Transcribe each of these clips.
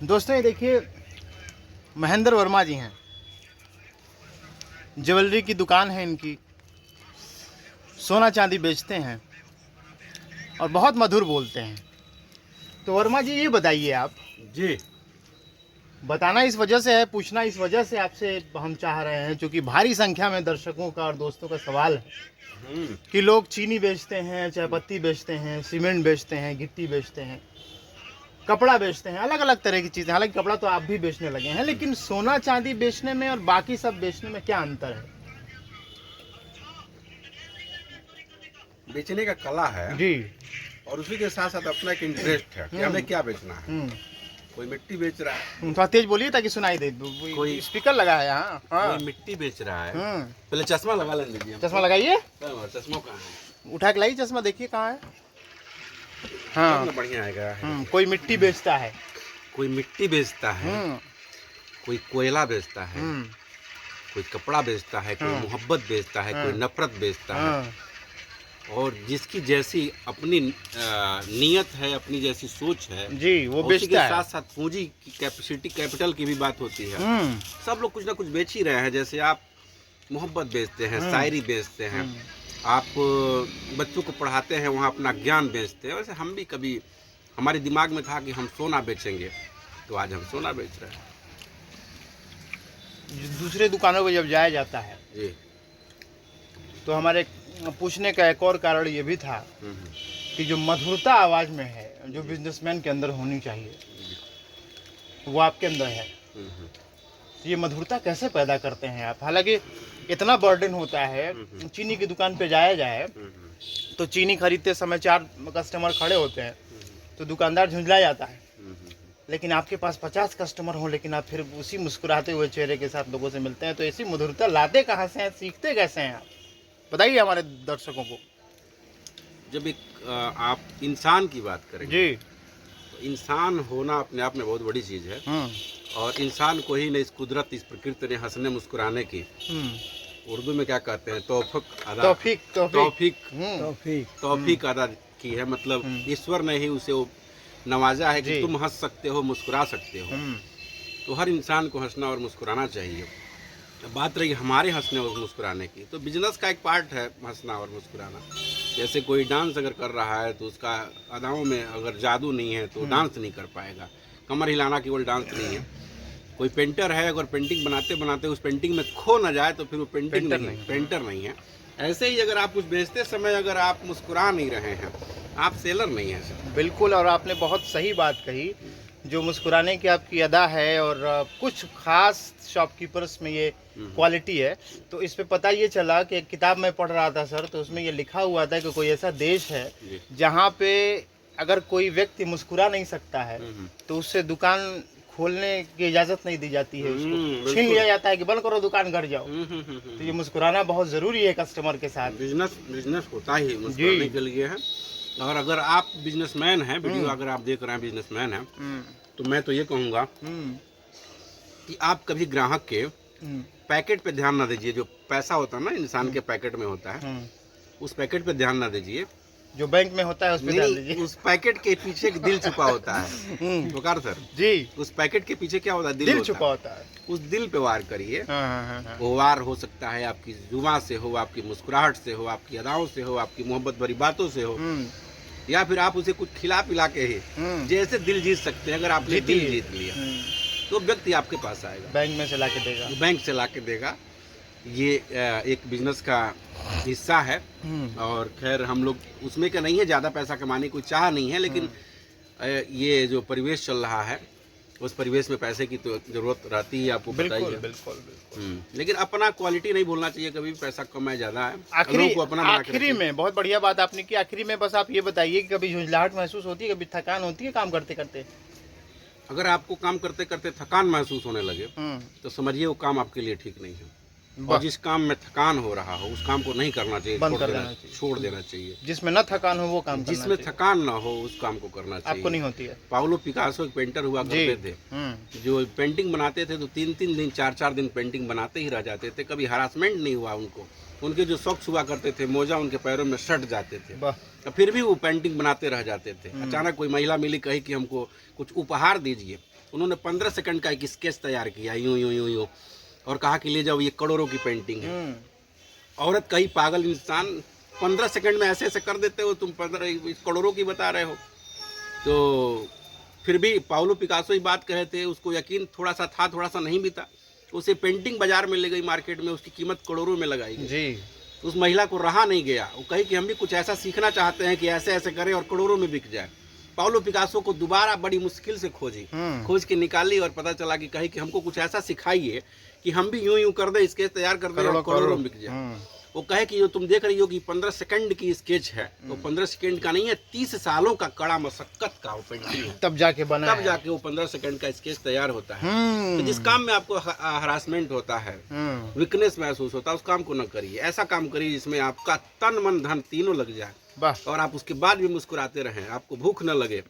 दोस्तों ये देखिए महेंद्र वर्मा जी हैं। ज्वेलरी की दुकान है इनकी, सोना चांदी बेचते हैं और बहुत मधुर बोलते हैं। तो वर्मा जी ये बताइए, आप जी बताना इस वजह से है, पूछना इस वजह से आपसे हम चाह रहे हैं, क्योंकि भारी संख्या में दर्शकों का और दोस्तों का सवाल है कि लोग चीनी बेचते हैं, चाय पत्ती बेचते हैं, सीमेंट बेचते हैं, गिट्टी बेचते हैं, कपड़ा बेचते हैं, अलग अलग तरह की चीज़ें। हालांकि कपड़ा तो आप भी बेचने लगे हैं, लेकिन सोना चांदी बेचने में और बाकी सब बेचने में क्या अंतर है? बेचने का कला है जी। और उसी के साथ साथ अपना एक इंटरेस्ट है कि हमें क्या बेचना है। कोई मिट्टी बेच रहा है, थोड़ा तेज बोलिए ताकि सुनाई दे। कोई स्पीकर लगा है यहाँ। हाँ। कोई मिट्टी बेच रहा है। पहले चश्मा लगा लेने दीजिए। चश्मा लगाइए, चश्मा कहाँ है? उठा के लाइए चश्मा, देखिए कहाँ है। हाँ कितना बढ़िया आएगा। कोई मिट्टी बेचता है, कोई मिट्टी बेचता है, कोई कोयला बेचता है, कोई कपड़ा बेचता है, कोई मोहब्बत बेचता है, कोई नफरत बेचता है। और जिसकी जैसी अपनी नीयत है, अपनी जैसी सोच है जी, वो बेचता है। साथ साथ पूंजी की कैपेसिटी, कैपिटल की भी बात होती है। सब लोग कुछ ना कुछ बेच ही रहे हैं। जैसे आप मोहब्बत बेचते हैं, शायरी बेचते हैं, आप बच्चों को पढ़ाते हैं, वहाँ अपना ज्ञान बेचते हैं। वैसे हम भी कभी हमारे दिमाग में था कि हम सोना बेचेंगे, तो आज हम सोना बेच रहे हैं। दूसरे दुकानों पर जब जाया जाता है जी, तो हमारे पूछने का एक और कारण ये भी था कि जो मधुरता आवाज़ में है, जो बिजनेसमैन के अंदर होनी चाहिए, वो आपके अंदर है। तो ये मधुरता कैसे पैदा करते हैं आप? हालांकि इतना बर्डन होता है, चीनी की दुकान पे जाया जाए तो चीनी खरीदते समय 4 कस्टमर खड़े होते हैं तो दुकानदार झुंझला जाता है। लेकिन आपके पास 50 कस्टमर हो, लेकिन आप फिर उसी मुस्कुराते हुए चेहरे के साथ लोगों से मिलते हैं। तो ऐसी मधुरता लाते कहाँ से हैं, सीखते कैसे हैं आप? बताइए हमारे दर्शकों को। जब एक आप इंसान की बात करेंगे जी, तो इंसान होना अपने आप में बहुत बड़ी चीज़ है। और इंसान को ही ने इस कुदरत, इस प्रकृति ने हंसने मुस्कुराने की, उर्दू में क्या कहते हैं, तौफीक अदा की है। मतलब ईश्वर ने ही उसे नवाजा है कि तुम हंस सकते हो, मुस्कुरा सकते हो। तो हर इंसान को हंसना और मुस्कुराना चाहिए। बात रही हमारे हंसने और मुस्कुराने की, तो बिजनेस का एक पार्ट है हंसना और मुस्कुराना। जैसे कोई डांस अगर कर रहा है तो उसका अदाओं में अगर जादू नहीं है तो डांस नहीं कर पाएगा। कमर हिलाना केवल डांस नहीं है। कोई पेंटर है, अगर पेंटिंग बनाते बनाते उस पेंटिंग में खो ना जाए तो फिर वो पेंटर नहीं है। ऐसे ही अगर आप कुछ बेचते समय अगर आप मुस्कुरा नहीं रहे हैं, आप सेलर नहीं हैं सर। बिल्कुल, और आपने बहुत सही बात कही। जो मुस्कुराने की आपकी अदा है और कुछ खास शॉपकीपर्स में ये क्वालिटी है। तो इस पे पता ये चला कि एक किताब में पढ़ रहा था सर, तो उसमें ये लिखा हुआ था कि कोई ऐसा देश है जहाँ पे अगर कोई व्यक्ति मुस्कुरा नहीं सकता है तो उससे दुकान खोलने की इजाज़त नहीं दी जाती है, उसको छीन लिया जाता है कि बंद करो दुकान, घर जाओ। तो ये मुस्कुराना बहुत ज़रूरी है कस्टमर के साथ। बिजनेस होता ही मुस्कुराने के लिए है। और अगर आप बिजनेसमैन हैं, वीडियो अगर आप देख रहे हैं बिजनेसमैन हैं, तो मैं तो ये कहूँगा कि आप कभी ग्राहक के पैकेट पे ध्यान ना दीजिए। जो पैसा होता है ना इंसान के पैकेट में होता है, उस पैकेट पे ध्यान ना दीजिए। जो बैंक में होता है उस पे ध्यान दीजिए। उस पैकेट के पीछे एक दिल छुपा होता है। वकार सर जी, उस पैकेट के पीछे क्या होता है? दिल छुपा होता है। उस दिल पे वार करिए। वो वार हो सकता है आपकी जुबान से हो, आपकी मुस्कुराहट से हो, आपकी अदाओं से हो, आपकी मोहब्बत भरी बातों से हो, या फिर आप उसे कुछ खिला पिला के ही जैसे दिल जीत सकते हैं। अगर आपने दिल जीत लिया तो व्यक्ति आपके पास आएगा, बैंक में से ला के देगा, बैंक से ला के देगा। ये एक बिजनेस का हिस्सा है। और खैर हम लोग उसमें का नहीं है, ज़्यादा पैसा कमाने की कोई चाह नहीं है, लेकिन ये जो परिवेश चल रहा है उस परिवेश में पैसे की तो ज़रूरत रहती है, आपको पता ही है। बिल्कुल। लेकिन अपना क्वालिटी नहीं बोलना चाहिए कभी, पैसा कम है ज़्यादा है। आखिरी में बहुत बढ़िया बात आपने की। आखिरी में बस आप ये बताइए कि कभी झुंझलाहट महसूस होती है, कभी थकान होती है काम करते करते? अगर आपको काम करते करते थकान महसूस होने लगे तो समझिए वो काम आपके लिए ठीक नहीं है। और जिस काम में थकान हो रहा हो उस काम को नहीं करना चाहिए, छोड़ देना चाहिए। जिसमें न थकान हो वो काम, जिसमें थकान ना हो उस काम को करना चाहिए। आपको नहीं होती है? पाब्लो पिकासो एक पेंटर हुआ करते थे, जो पेंटिंग बनाते थे तो 3-3 दिन 4-4 दिन पेंटिंग बनाते ही रह जाते थे। कभी हरासमेंट नहीं हुआ उनको। उनके जो सॉक्स हुआ करते थे, मोजा उनके पैरों में सट जाते थे, फिर भी वो पेंटिंग बनाते रह जाते थे। अचानक कोई महिला मिली, कही कि हमको कुछ उपहार दीजिए, उन्होंने 15 सेकंड का एक स्केच तैयार किया, यूं यूं यूं यूं, और कहा कि ले जाओ, ये करोड़ों की पेंटिंग है। औरत कहीं पागल इंसान, 15 सेकंड में ऐसे ऐसे कर देते हो तुम, 15 करोड़ों की बता रहे हो। तो फिर भी पाब्लो पिकासो ही बात कहे थे, उसको यकीन थोड़ा सा था, थोड़ा सा नहीं भी था। उसे पेंटिंग बाजार में ले गई, मार्केट में, उसकी कीमत करोड़ों में लगाई गई जी। उस महिला को रहा नहीं गया, वो कही कि हम भी कुछ ऐसा सीखना चाहते हैं कि ऐसे ऐसे करें और करोड़ों में बिक जाए। पाब्लो पिकासो को दोबारा बड़ी मुश्किल से खोज के निकाली और पता चला कि कही कि हमको कुछ ऐसा सिखाइए कि हम भी यूं यूं कर दें, स्केच तैयार कर दें और करोड़ों में बिक जाए। वो कहे कि जो तुम देख रही हो कि 15 सेकंड की स्केच है, वो 15 सेकंड का नहीं है, 30 सालों का कड़ा मशक्कत का वो पेंटिंग है, तब जाके बना, तब जाके वो 15 सेकंड का स्केच तैयार होता है। तो जिस काम में आपको हरासमेंट होता है, वीकनेस महसूस होता है, उस काम को न करिए। ऐसा काम करिए जिसमें आपका तन मन धन तीनों लग जाए और आप उसके बाद भी मुस्कुराते रहें, आपको भूख न लगे,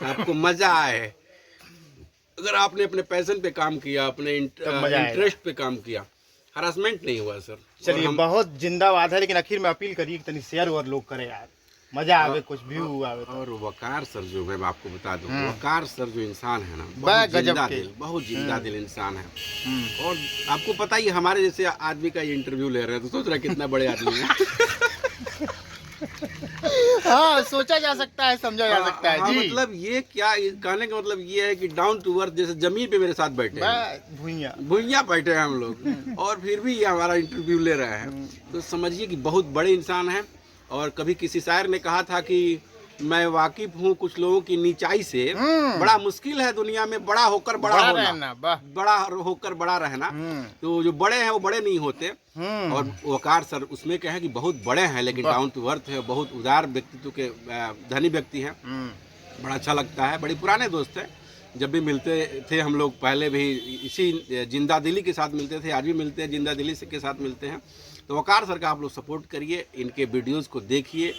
आपको मजा आए। अगर आपने अपने पैशन पे काम किया, अपने इंटरेस्ट पे काम किया, हरासमेंट नहीं हुआ सर। चलिए, बहुत जिंदाबाद है, लेकिन आखिर में अपील करिए कि शेयर और लोग करें यार, मजा आवे, कुछ व्यू आवे। और वकार सर जो मैं आपको बता दूं, वकार सर जो इंसान है ना, बहुत जिंदा दिल इंसान है। और आपको पता ही, हमारे जैसे आदमी का इंटरव्यू ले रहे हैं तो सोच रहे हैं कितना बड़े आदमी है। हाँ, सोचा जा सकता है, समझा जा सकता है जी। मतलब ये क्या कहने का मतलब ये है कि डाउन टू अर्थ, जैसे जमीन पे मेरे साथ बैठे हैं, भुइयां बैठे हैं हम लोग, और फिर भी ये हमारा इंटरव्यू ले रहे हैं। तो समझिए कि बहुत बड़े इंसान हैं। और कभी किसी शायर ने कहा था कि मैं वाकिफ हूँ कुछ लोगों की नीचाई से, बड़ा मुश्किल है दुनिया में बड़ा होकर बड़ा होना, बड़ा होकर बड़ा रहना। तो जो बड़े हैं वो बड़े नहीं होते। और वकार सर उसमें क्या है कि बहुत बड़े हैं, लेकिन डाउन टू अर्थ है, बहुत उदार व्यक्तित्व के धनी व्यक्ति हैं। बड़ा अच्छा लगता है, बड़े पुराने दोस्त हैं, जब भी मिलते थे हम लोग, पहले भी इसी जिंदा दिली के साथ मिलते थे, आज भी मिलते हैं, जिंदा दिली के साथ मिलते हैं। तो वकार सर का आप लोग सपोर्ट करिए, इनके वीडियोस को देखिए,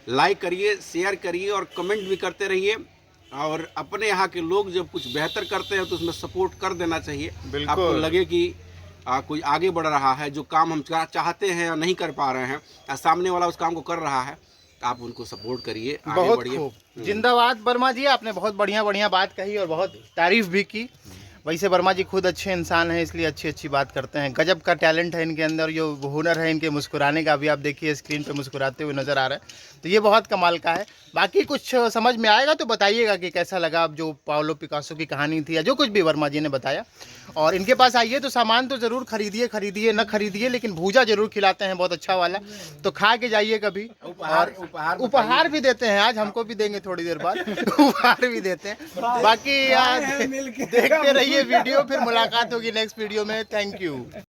लाइक करिए, शेयर करिए और कमेंट भी करते रहिए। और अपने यहाँ के लोग जब कुछ बेहतर करते हैं तो उसमें सपोर्ट कर देना चाहिए। आपको लगे कि कोई आगे बढ़ रहा है, जो काम हम चाहते हैं या नहीं कर पा रहे हैं, या सामने वाला उस काम को कर रहा है, आप उनको सपोर्ट करिए, आगे बढ़िए। जिंदाबाद वर्मा जी, आपने बहुत बढ़िया बात कही और बहुत तारीफ भी की। वैसे वर्मा जी खुद अच्छे इंसान हैं, इसलिए अच्छी बात करते हैं। गजब का टैलेंट है इनके अंदर, जो हुनर है इनके मुस्कुराने का, भी आप देखिए स्क्रीन पे मुस्कुराते हुए नज़र आ रहे हैं, तो ये बहुत कमाल का है। बाकी कुछ समझ में आएगा तो बताइएगा कि कैसा लगा, अब जो पाब्लो पिकासो की कहानी थी या जो कुछ भी वर्मा जी ने बताया। और इनके पास आइए तो सामान तो ज़रूर खरीदिए न खरीदिए, लेकिन भूजा ज़रूर खिलाते हैं, बहुत अच्छा वाला, तो खा के जाइए कभी। और उपहार भी देते हैं, आज हमको भी देंगे थोड़ी देर बाद, उपहार भी देते हैं। बाकी देखते रहिए वीडियो, फिर मुलाकात होगी नेक्स्ट वीडियो में। Thank you.